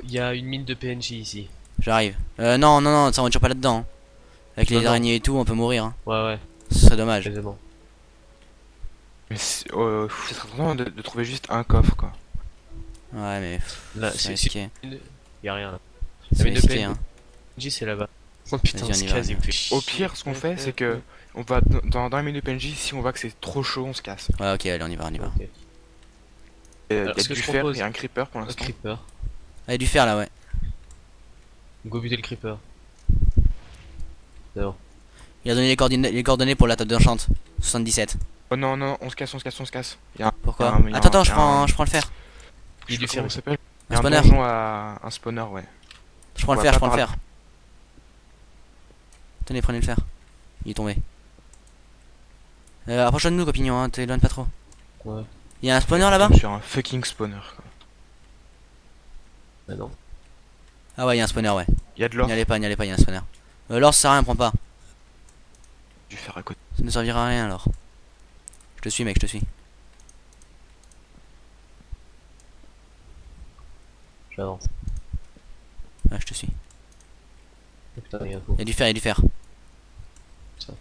il y a une mine de PNJ ici. J'arrive. Non, non, non, ça on tire pas là-dedans, hein. Avec Non, les non. araignées et tout, on peut mourir, hein. Ouais, ouais, Ce serait dommage. exactement. Mais ce serait vraiment de trouver juste un coffre quoi. Ouais, mais Là, c'est c'est risqué. y a rien là. La C'est mine de risqué, hein. PNJ c'est là-bas. Oh putain, Vas-y, on ce y va, on casse, y il va. me fait chier. Au pire, ce qu'on fait, c'est que on va dans les menus PNJ, si on voit que c'est trop chaud, on se casse. Ouais, ok, allez, on y va, on y va. Ok. Il y Alors, a ce que du je fer propose, et un creeper pour un l'instant. creeper. Allez, du fer là, ouais. Go buter le creeper. D'abord. Il a donné les coordonnées pour la table d'enchant. 77. Oh non, non, on se casse, on se casse, on se casse. Il y a Pourquoi? il y a Attends, attends, il y a un- je prends le fer. Il y a je du sais fer comment ici. ça s'appelle. Il y Un a un spawner. donjon à un spawner, ouais. Je prends le On fer, va je pas prends le par fer. Tenez, prenez le fer. Il est tombé. Approche-toi de nous, copignon, hein, t'éloignes pas trop. Ouais. Il y a un spawner là-bas? Sur un fucking spawner quoi. Bah non. Ah ouais, il y a un spawner, ouais. Il y a de l'or, N'y allez pas, n'y allez pas, il y a un spawner. L'or ça sert à rien, prends pas. du fer à côté. Ça ne servira à rien alors. Je te suis, mec, je te suis. J'avance. Ouais, je te suis. Oh putain, il y a un Il y a du fer, il y a du fer. Ça.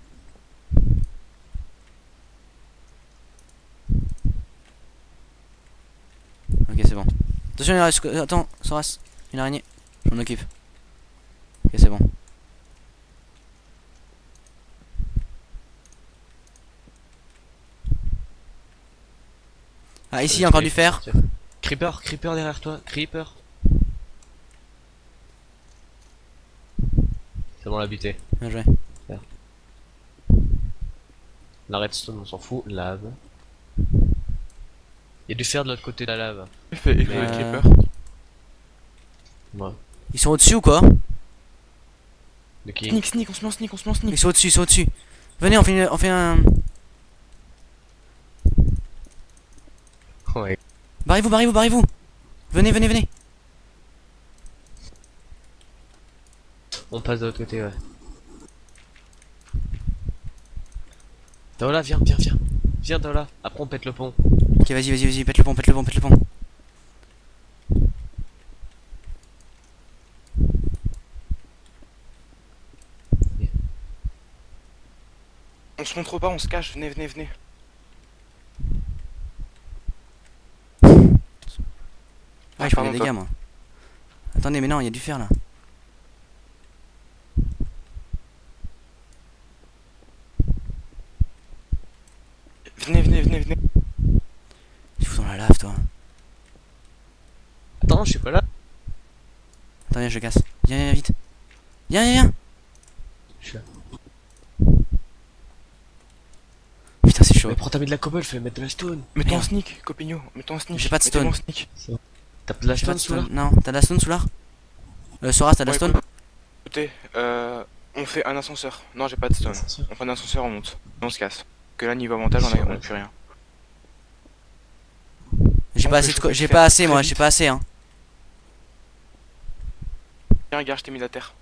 Ok, c'est bon. Attention, il reste... Attends, Soras. Une araignée. Je m'en occupe. Ok, c'est bon. Ah, ici, encore du fer. Creeper, creeper derrière toi, creeper. C'est bon, l'a buté. Bien joué. La redstone, on s'en fout. Lave. Il y a du fer de l'autre côté de la lave. Il fait le Euh, creeper. Ouais. Ils sont au-dessus ou quoi? De qui? Sneak, sneak, on se met en sneak, on se met en Ils sneak. sont au-dessus, ils sont au-dessus. Venez, on fait un... Ouais. Barrez-vous, barrez-vous, barrez-vous. Venez, venez, venez. On passe de l'autre côté, ouais. Daola, viens, viens, viens. Viens, Daola. Après, on pète le pont. Ok, vas-y, vas-y, vas-y, pète le pont, pète le pont, pète le pont. On se montre pas, on se cache, venez, venez, venez. Ah, je prends pardon, des toi. dégâts, moi. Attendez, mais non, il y a du fer là. Venez, venez, venez, venez. Tu fous dans la lave, toi. Attends, je suis pas là. Attends, viens, je casse. Viens, viens, vite. Viens, viens, viens. Je suis là. Putain, c'est chaud. Mais prends ta de la cobble, fais mettre de la stone. Mets-toi en Merde. sneak, copigno, mets-toi en sneak. J'ai pas de Mettez-moi stone. en sneak. T'as de la J'ai pas stone de sous là? stone. Non, t'as de la stone sous l'art? Soras, t'as de la Ouais, stone? Écoutez, on fait un ascenseur. Non, j'ai pas de stone. On fait un ascenseur, on monte. Et on se casse. Que là, niveau avantage, on a plus rien. J'ai On pas peut assez de chauffer j'ai le pas fer assez, très moi, vite. j'ai pas assez, hein. Tiens, regarde, je t'ai mis la terre.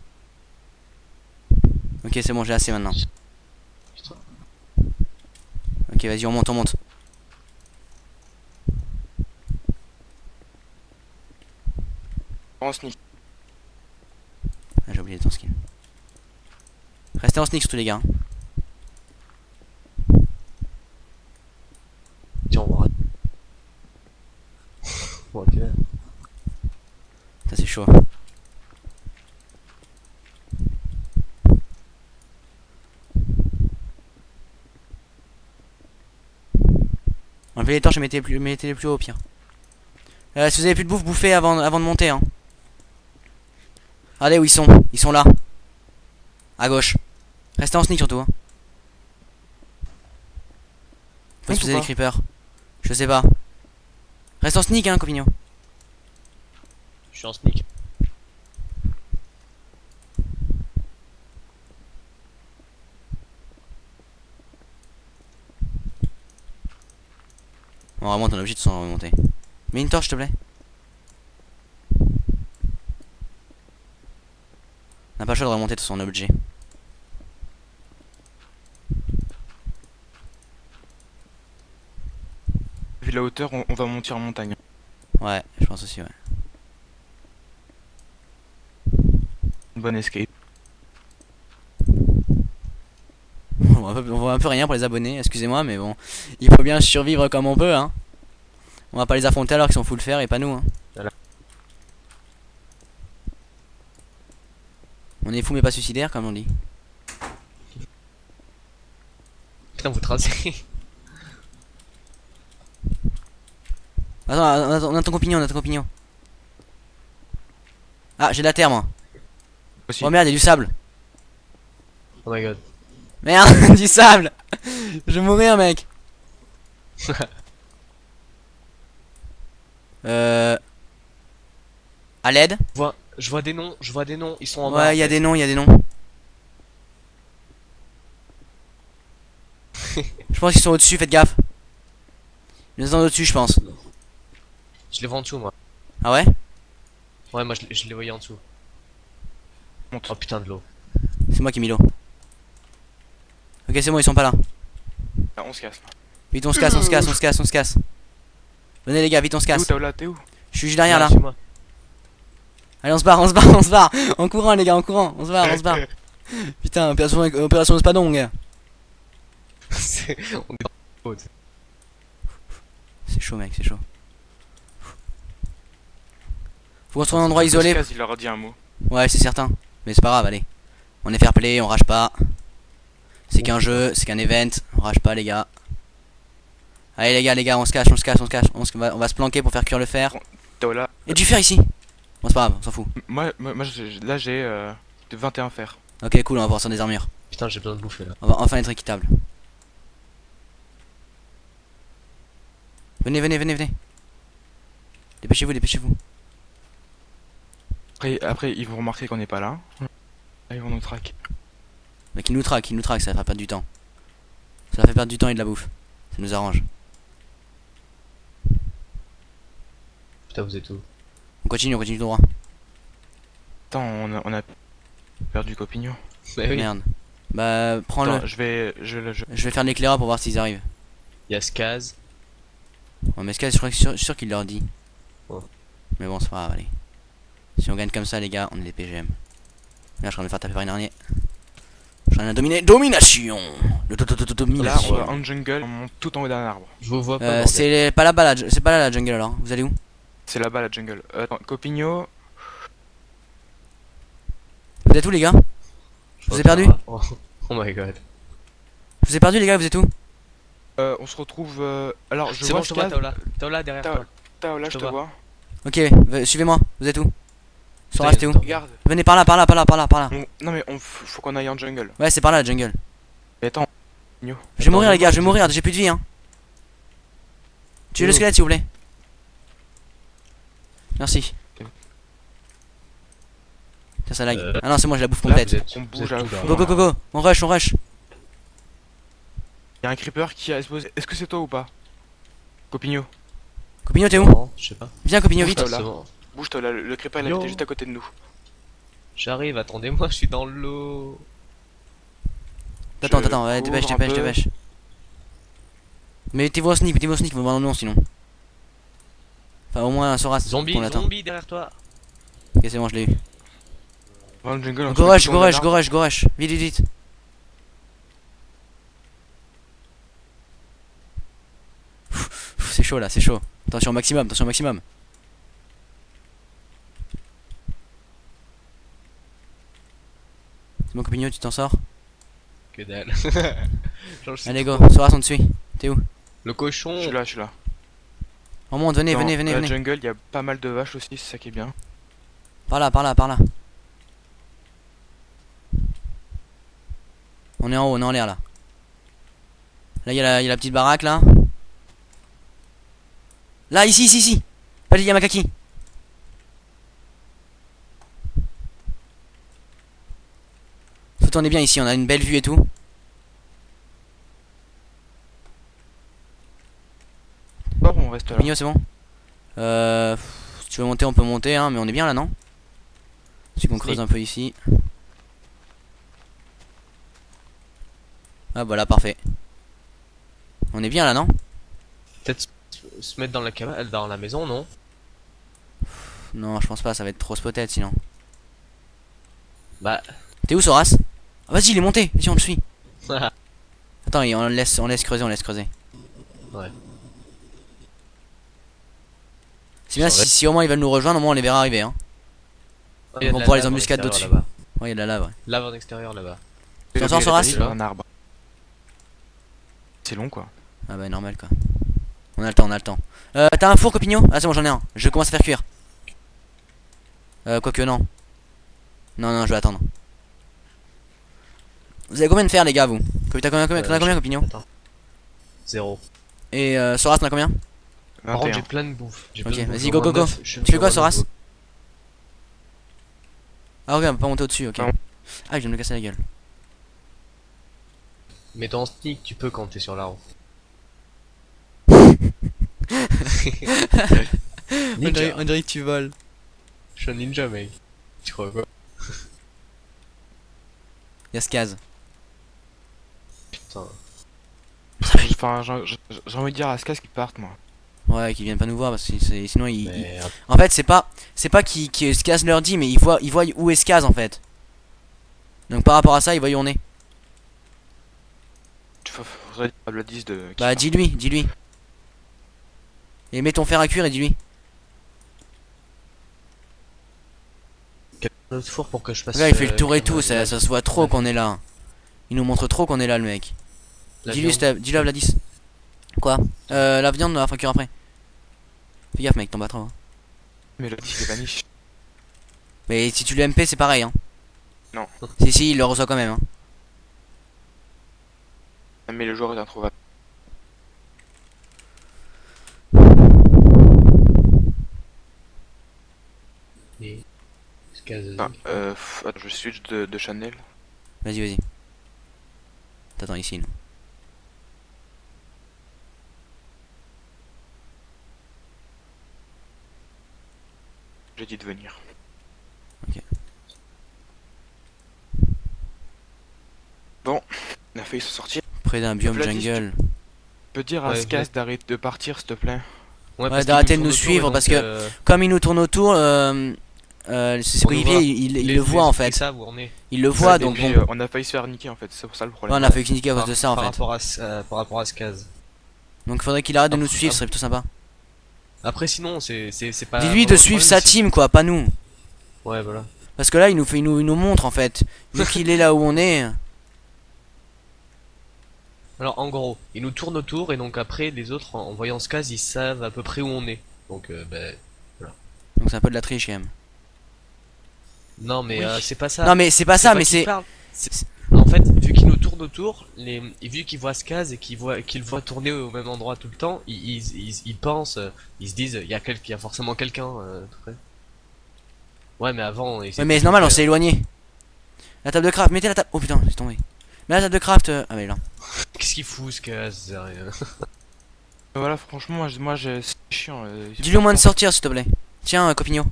Ok, c'est bon, j'ai assez maintenant. Putain. Ok, vas-y, on monte, on monte. En sneak. Ah, j'ai oublié ton skin. Restez en sneak surtout, les gars. Tiens, on va. Bon, ok. Ça, c'est chaud. Enlevez les torches et mettez les plus haut au pire. Si vous avez plus de bouffe, bouffez avant de monter, hein. Allez, où ils sont? Ils sont là. À gauche. Restez en sneak surtout, hein. Faut Monte se ou poser les pas creepers. Je sais pas. Reste en sneak, hein, Copignon. Je suis en sneak. On remonte, on est obligé de s'en remonter. Mets une torche, s'il te plaît. On n'a pas le choix de remonter de son objet. Vu la hauteur, on va monter en montagne. Ouais, je pense aussi, ouais. Bon escape. On voit un peu rien pour les abonnés, excusez-moi, mais bon, il faut bien survivre comme on peut, hein. On va pas les affronter alors qu'ils sont full fer et pas nous, hein. Voilà. On est fou mais pas suicidaire, comme on dit. Putain, vous tracez. Attends, on a ton compagnon, on a ton compagnon. Ah, j'ai de la terre, moi. Aussi. Oh merde, il y a du sable. Oh my god. Merde, du sable. Je vais mourir, mec. À l'aide. Je vois des noms, ils sont en bas. Ouais, il y a des noms, il y a des noms. Je pense qu'ils sont au-dessus, faites gaffe. Ils sont au-dessus, je pense. Je les vois en dessous, moi. Ah ouais? Ouais, moi je les voyais en dessous. Monte. Oh putain de l'eau. C'est moi qui ai mis l'eau. Ok, c'est bon, ils sont pas là. Ah, on se casse. Vite, on se casse, on se casse, on se casse, on se casse. Venez les gars, vite, on se T'es où, casse. Taola? T'es où? Je suis juste derrière là. Chez moi. Allez, on se barre, on se barre, on se barre. En courant, les gars, en courant. On se barre, on se barre. Putain, opération Espadon, On est en haut. C'est chaud, mec, c'est chaud. Faut qu'on se trouve un endroit isolé. Il leur a dit un mot. Ouais, c'est certain. Mais c'est pas grave, allez. On est fair play, on rage pas. C'est qu'un jeu, c'est qu'un event. On rage pas, les gars. Allez, les gars, on se cache, on se cache, on se cache. On va se planquer pour faire cuire le fer. Taola. Il y a du fer ici. Bon, c'est pas grave, on s'en fout. Là j'ai 21 fer. Ok, cool, on va pouvoir s'en des armures. Putain, j'ai besoin de bouffer là. On va enfin être équitable. Venez, venez, venez, venez. Dépêchez-vous, dépêchez-vous. Après ils vont remarquer qu'on n'est pas là. Là, ils vont nous traquer. Bah, qu'il nous traque, ça va faire perdre du temps. Ça va faire perdre du temps et de la bouffe. Ça nous arrange. Putain, vous êtes où? On continue tout droit. Attends, on a perdu Copignon. Bah oui. Merde. Bah, prends-le. Attends, je vais faire l'éclaireur pour voir s'ils arrivent. Il y a Skaz. Ouais, mais ce cas, je suis sûr qu'il leur dit. Ouais. Mais bon, c'est pas grave, allez. Si on gagne comme ça, les gars, on est des PGM. Là, je suis en train de me faire taper par une araignée. Je suis en train de dominer. Domination! Là, Domination. on va en jungle, on monte tout en haut d'un arbre. Je vous vois pas. bordel. C'est pas là-bas, c'est pas là la jungle alors. Vous allez où? C'est là-bas la jungle. Attends, Copignon. Vous êtes où, les gars? Je vous ai vois perdu pas. Oh my god. Je vous ai perdu, les gars, vous êtes où? On se retrouve. Alors, je C'est vois bon, je te vois, Skaz. Taola. Taola derrière toi. Là, je Je te te vois. Ok, suivez-moi. Vous êtes où? Sora, Putain, c'était où? il y a- Regarde. Venez par là, par là, par là, par là, par là. Non, mais faut qu'on aille en jungle. Ouais, c'est par là la jungle. Mais attends. Je vais mourir, les gars, je vais je- mourir, j'ai plus de vie, hein. Tuez le Oh. squelette, s'il vous plaît. Merci. Ça lag. Ah non, c'est moi, je la bouffe Là, complète. vous êtes- On vous bouge êtes à où, là fond. Go, go, go, go. On rush, on rush. Y'a un creeper qui a explosé. Est-ce que c'est toi ou pas? Copignon. Copignon, t'es où? Non, je sais pas. Viens, Copignon, vite. Là. C'est bon. Bouge-toi là, le creeper il Yo. habitait juste à côté de nous. J'arrive, attendez-moi, je suis dans l'eau. Attends, Je ouais, cours dépêche, un dépêche, peu. dépêche. Mettez-vous au sneak, vous voir non sinon. Enfin, au moins un Sora Zombie, qu'on attend. zombie derrière toi. Ok, c'est bon, je l'ai eu. On va en jungle, on Go se met rush, tout go en rush, arbre. go rush, go rush. Vite, vite, vite. C'est chaud là, c'est chaud. Attention au maximum, attention au maximum. C'est bon, Copignon, tu t'en sors? Que dalle. Genre, je suis Allez, trop- go, Sora, on te suit. T'es où? Le cochon. Je suis là. On monte, venez, Dans venez, venez, la venez. jungle, il y a pas mal de vaches aussi, c'est ça qui est bien. Par là, par là, par là. On est en haut, on est en l'air là. Là, il y a la petite baraque là. Là, ici, ici, ici. Pas il y a Makaki. Faut tourner bien ici, on a une belle vue et tout. Bon, on reste là. Mignon, c'est bon. Si tu veux monter, on peut monter, hein, mais on est bien là, non? Si qu'on creuse un peu ici. Ah, voilà, parfait. On est bien là, non? Peut-être se mettre dans la cabane, dans la maison, non? Non, je pense pas, ça va être trop spotted sinon. Bah. T'es où Soras? Ah, vas-y, il est monté. Vas-y, on le suit. Attends, on laisse creuser, on laisse creuser. Ouais. C'est bien, si au moins ils veulent nous rejoindre, au moins on les verra arriver. Hein. Il y a Ils vont de la pouvoir les lave en embuscades extérieur, d'au-dessus. là-bas. Ouais, il y a de la lave, ouais. Lave en extérieur là-bas. Tu t'en sors, Soras? Sur un arbre. C'est long quoi. Ah bah normal quoi. On a le temps, on a le temps. T'as un four, Copigno? Ah c'est bon, j'en ai un. Je commence à faire cuire. Quoique non. Non, je vais attendre. Vous avez combien de fer les gars vous? T'en as combien Copigno? Attends. 0. Et Soras t'en as combien? Par contre 21. j'ai plein de bouffe. Ok, vas-y, go. Tu fais quoi, Soras? Ah regarde, on peut pas monter au-dessus, ok. Non. Ah, je viens de me casser la gueule. Mais ton sneak tu peux quand t'es sur l'arbre. Ninja. On dirait que tu voles. Je suis un ninja mec. Tu crois quoi? Y'a Skaz. Putain. Enfin, j'ai envie de dire à Skas qu'ils partent moi. Ouais, qu'ils viennent pas nous voir parce que sinon ils. Mais En fait, c'est pas qui Skaz leur dit, mais ils voient où est Skaz en fait. Donc par rapport à ça, ils voient où on est. Tu faudrait dire à Vladis de. qui Bah part. dis-lui. Et mets ton fer à cuire et dis-lui. un autre four pour que je passe. Le gars il fait le tour et tout, ça se voit trop qu'on est là. Il nous montre trop qu'on est là le mec. Dis-lui à Vladis. Quoi? La viande, on va faire cuire après. Fais gaffe mec, t'en bats trop. Hein. Mais Vladis il est vanish. Mais si tu le MP c'est pareil hein. Non. Si, il le reçoit quand même hein. Mais le joueur est introuvable. Et... Ah, attends, je switch de channel. Vas-y. T'attends ici non. J'ai dit de venir. Ok. Bon, on a failli se sortir. Près d'un biome Vladis, jungle. Tu peux dire à Ouais, Skas d'arrêter de partir s'il te plaît. parce d'arrêter qu'il de nous tourne suivre, autour, parce et que- donc, Comme il nous tourne autour, ses coéquipiers il le voit en fait. Ça, où on est. Il le voit Et donc puis, bon. on a failli se faire niquer en fait, c'est pour ça le Ouais, problème. on a fait cliniquer à cause de ça en par fait. rapport à Skaz. Donc il faudrait qu'il arrête de nous Après- suivre, ce serait plutôt sympa. Après, sinon, c'est pas. Dis-lui de vraiment suivre le sa problème, team quoi, pas nous. Ouais, voilà. Parce que là il nous montre en fait. Vu qu'il est là où on est. Alors, en gros, il nous tourne autour et donc après, les autres, en voyant Skaz, ils savent à peu près où on est. Donc, ben. Donc c'est un peu de la triche quand même. Non, mais Oui. c'est pas ça. Non mais c'est pas ça, mais qu'il c'est. parle. En fait, vu qu'il nous tourne autour, vu qu'il voit Skaz et qu'il le voit tourner au même endroit tout le temps, ils pensent, ils se disent, il y a forcément quelqu'un. Tout près. Ouais, mais avant, Ouais, mais c'est normal, on s'est éloigné. La table de craft, mettez la table. Oh putain, c'est tombé. Mais la table de craft. Ah mais là. Qu'est-ce qu'il fout, Skaz, sérieux? Voilà, franchement, c'est chiant. Dis-lui au moins de sortir s'il te plaît. Tiens, Copigno.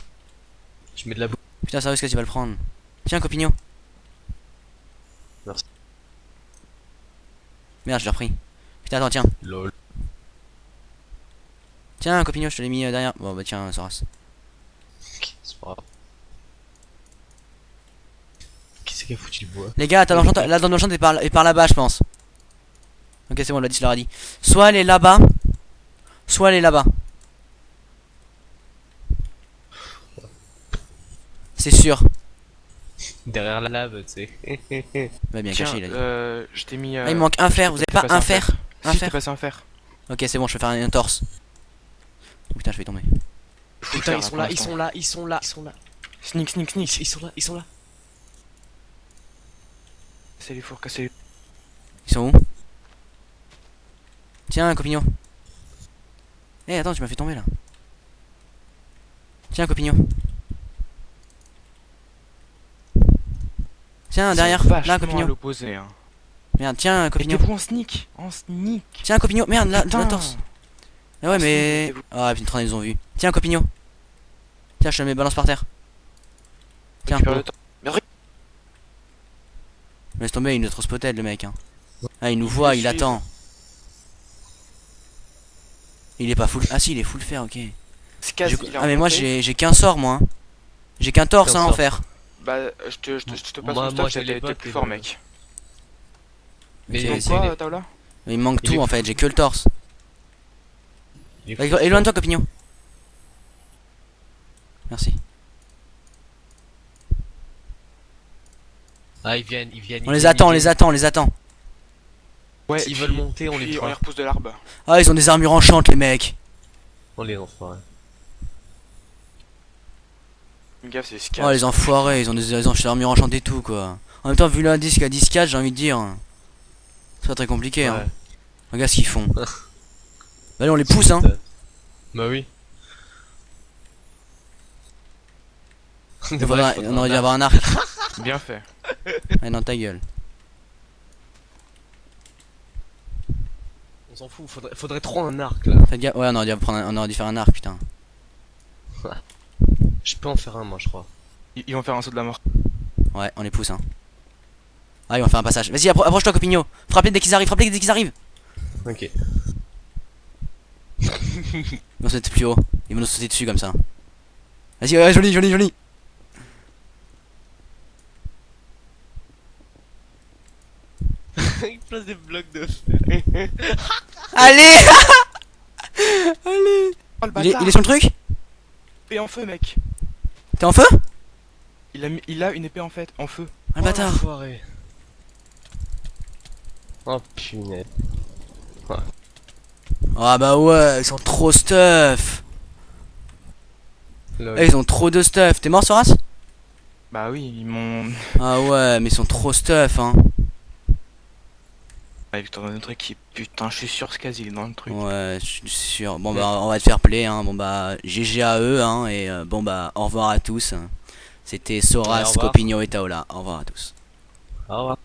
Je mets de la boue. Putain, sérieux, qu'est-ce qu'il va le prendre? Tiens, Copigno. Merci. Merde, je l'ai repris. Putain, attends, tiens. Lol. Tiens, Copigno, je te l'ai mis derrière. Bon, bah tiens, Soras. C'est pas grave. Qui c'est qui a foutu le bois? Les gars, la dame d'enchant est par là-bas, je pense. Ok, c'est bon, Vladis leur a dit. Soit elle est là-bas, soit elle est là-bas. C'est sûr. Derrière la lave, tu sais. Bah, bien Tiens, caché, il a dit. je t'ai mis. Ah, il me manque un fer, vous avez pas un fer? Un Si, je t'ai fer? passé un fer. Ok, c'est bon, je vais faire un torse. Oh, putain, je vais tomber. Faut le Putain, faire, ils sont pour là, l'instant. ils sont là. Sneak. Ils sont là. Cassez les fours, cassez les. Ils sont où? Tiens, Copigno. Eh, attends, tu m'as fait tomber là. Tiens, Copigno. Tiens, derrière, là, Vachement à Copigno. l'opposé, hein. Merde, tiens, Copigno. Mettez-vous en sneak. En sneak. Tiens, Copigno, merde, là, Putain. la torse. Ah ouais, Ah, mais. si, mettez-vous. Ah, putain, ils ont vu. Tiens, Copigno. Tiens, je te le mets balance par terre. Tiens, Récupère le temps. laisse tomber, il est trop spotted le mec. Hein. Ah, il nous voit, il suivre. attend. Il est pas full. Ah, si, il est full fer, ok. Skaz, il est Ah, mais moi remonté. j'ai qu'un sort, moi. Hein. J'ai qu'un torse, Qu'un hein, en sort. fer. Bah, je te passe Moi- mon moi, stuff, j'ai les t'es bottes plus et fort, le- mec. Mais C'est- Donc c'est- quoi, Taola? Il me manque Il est tout en fou. fait, j'ai que le torse. il est fou, Éloigne-toi, Copignon. Merci. Ah, ils viennent, ils viennent. On les attend, on les attend, on les attend. Ouais, S'ils puis- veulent monter, on puis les on les prend. repousse de l'arbre. Ah, ils ont des armures enchantes, les mecs. On les enfoirés. Gaffe, c'est Oh, Scaz. les enfoirés, ils ont des armures enchantes et tout, quoi. En même temps, vu l'indice qu'à 10-4, j'ai envie de dire. C'est pas très compliqué, hein. Ouais. Regarde ce qu'ils font. Bah, allez, on les pousse, hein. Bah oui. On aurait dû avoir un arc. Bien fait. Ouais, dans ta gueule. On s'en fout, faudrait trop un arc là. Faites gaffe. Ouais, on aurait dû faire un arc, putain. Je peux en faire un, moi, je crois. Ils vont faire un saut de la mort. Ouais, on les pousse, hein. Allez, on fait un passage. Vas-y, approche-toi, Copigno. Frappez dès qu'ils arrivent, frappez dès qu'ils arrivent. Ok. Ils vont se mettre plus haut. Ils vont nous sauter dessus comme ça. Vas-y, ouais, joli, joli, joli. Il place des blocs de feu. Allez. Allez. Oh, le Il est bâtard. sur le truc? Épée en feu, mec. T'es en feu? Il a une épée en fait, en feu. Ah, le bâtard. Enfoiré. Oh punaise. Ah bah ouais, ils sont trop stuff. Lol. Eh, ils ont trop de stuff. T'es mort, Soras? Bah oui, ils m'ont. Ah ouais, mais ils sont trop stuff, hein. Ah, Victor dans notre équipe. Putain, je suis sûr Scaz il est dans le truc. Ouais, je suis sûr. Bon bah, on va te faire play, hein. Bon bah, GG à eux, hein. Et bon bah, au revoir à tous. C'était Ouais, Soras, au revoir. Copigno et Taola. Au revoir à tous. Au revoir.